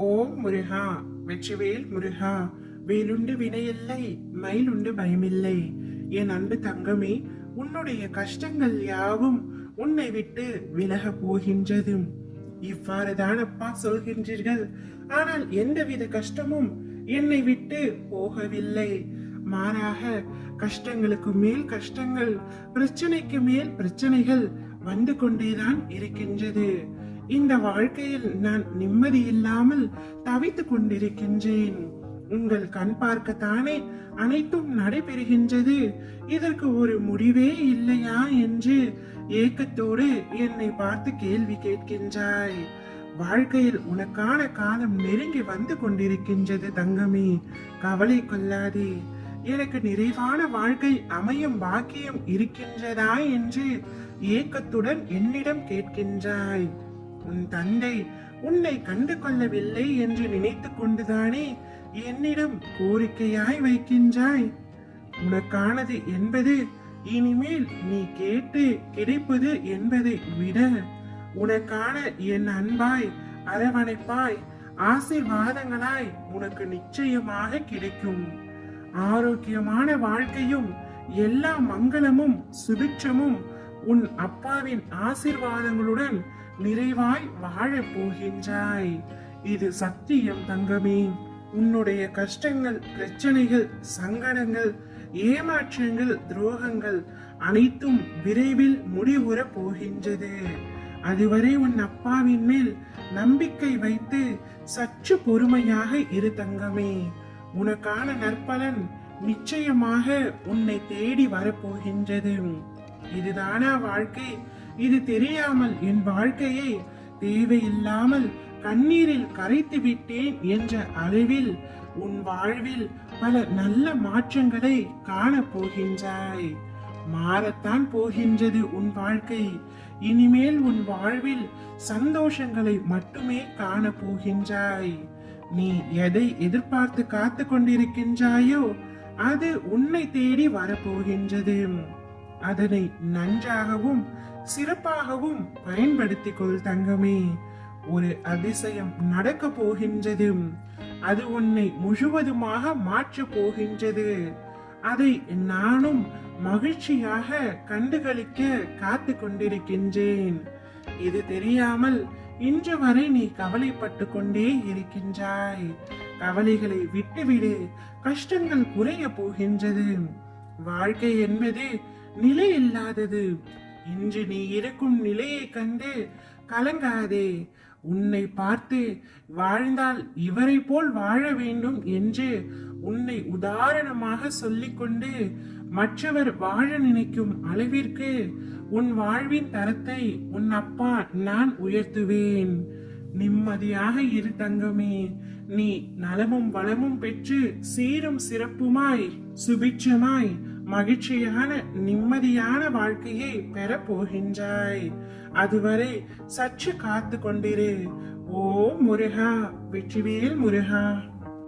ஓம் முருகா, வெற்றிவேல் முருகா. வேலுண்டு வினையில்லை, மயிலுண்டு பயமில்லை. என் அன்பு தங்கமே, உன்னுடைய கஷ்டங்கள் யாவும் உன்னை விட்டு விலக போகின்றது. இவ்வாறுதான் அப்பா சொல்கின்றீர்கள். ஆனால் எந்தவித கஷ்டமும் என்னை விட்டு போகவில்லை. மாறாக கஷ்டங்களுக்கு மேல் கஷ்டங்கள், பிரச்சனைக்கு மேல் பிரச்சனைகள் வந்து கொண்டேதான் இருக்கின்றது. இந்த வாழ்க்கையில் நான் நிம்மதி இல்லாமல் தவித்துக் கொண்டிருக்கின்றேன். உங்கள் கண் பார்க்கத்தானே அனைத்தும் நடைபெறுகின்றது. இதற்கு ஒரு முடிவே இல்லையா என்று ஏக்கத்தோடு என்னை பார்த்து கேள்வி கேட்கின்றாய். வாழ்க்கையில் உனக்கான காலம் நெருங்கி வந்து கொண்டிருக்கின்றது தங்கமே. கவலை கொள்ளாதே. எனக்கு நிறைவான வாழ்க்கை அமையும் பாக்கியம் இருக்கின்றதா என்று ஏக்கத்துடன் என்னிடம் கேட்கின்றாய். உன் தந்தை உன்னை கண்டு கொள்ளவில்லை என்று நினைத்து கொண்டுதானே என்னிடம் கோரிக்கையாய் வைக்கின்றாய். உனக்கானது என்பது இனிமேல் நீ கேட்டு கிடைப்பது என்பதை விட உனக்கான என் அன்பாய், அரவணைப்பாய், ஆசீர்வாதங்களாய் உனக்கு நிச்சயமாக கிடைக்கும். ஆரோக்கியமான வாழ்க்கையும் எல்லா மங்களமும் சுபிட்சமும் உன் அப்பாவின் ஆசீர்வாதங்களுடன் நிறைவாய் வாழ போகின்றாய். இது சத்தியம் தங்கமே. உன்னுடைய கஷ்டங்கள், பிரச்சனைகள், சங்கடங்கள், ஏமாற்றங்கள், துரோகங்கள் அனைத்தும் விரைவில் முடிவுற போகின்றது. அதுவரை உன் அப்பாவின் மேல் நம்பிக்கை வைத்து சற்று பொறுமையாக இரு தங்கமே. உனக்கான நற்பலன் நிச்சயமாக உன்னை தேடி வரப்போகின்றது. இதுதானா வாழ்க்கை? இது தெரியாமல் என் வாழ்க்கையை தேவையில்லாமல் கண்ணீரில் கரைத்து விட்டேன் என்ற அளவில் உன் வாழ்வில் பல நல்ல மாற்றங்களை காண போகின்றாய். மாறத்தான் போகின்றது உன் வாழ்க்கை. இனிமேல் உன் வாழ்வில் சந்தோஷங்களை மட்டுமே காண போகின்றாய். நீ எதை எதிர்பார்த்து காத்து கொண்டிருக்கின்றாயோ அது உன்னை தேடி வரப்போகின்றது. அதனை நன்றாகவும் சிறப்பாகவும் பயன்படுத்திக் கொள் தங்கமே. ஒரு அதிசயம் நடக்க போகின்றது. அது உன்னை முழுவதுமாக மாற்ற போகின்றது. அதை நானும் மகிழ்ச்சியாக கண்டுகளிக்க காத்து கொண்டிருக்கின்றேன். இது தெரியாமல் இன்று வரை நீ கவலைப்பட்டு கொண்டே இருக்கின்றாய். கவலைகளை விட்டுவிடு. கஷ்டங்கள் குறைய போகின்றது. வாழ்க்கை என்பது நிலை இல்லாதது. இன்று நீ இருக்கும் நிலையை கண்டு கலங்காதே. உன்னை பார்த்து வாழ்ந்தால் இவரை போல் வாழ வேண்டும் என்று உன்னை உதாரணமாக சொல்லிக்கொண்டு மற்றவர் வாழ நினைக்கும் அளவிற்கு உன் வாழ்வின் தரத்தை உன் அப்பா நான் உயர்த்துவேன். நிம்மதியாக இரு தங்கமே. நீ நலமும் வளமும் பெற்று சீரும் சிறப்புமாய் சுபிட்சமாய் மகிழ்ச்சியான நிம்மதியான வாழ்க்கையை பெற போகின்றாய். அதுவரை சற்று காத்து கொண்டிரு. ஓ முருகா, வெற்றிவேல் முருகா.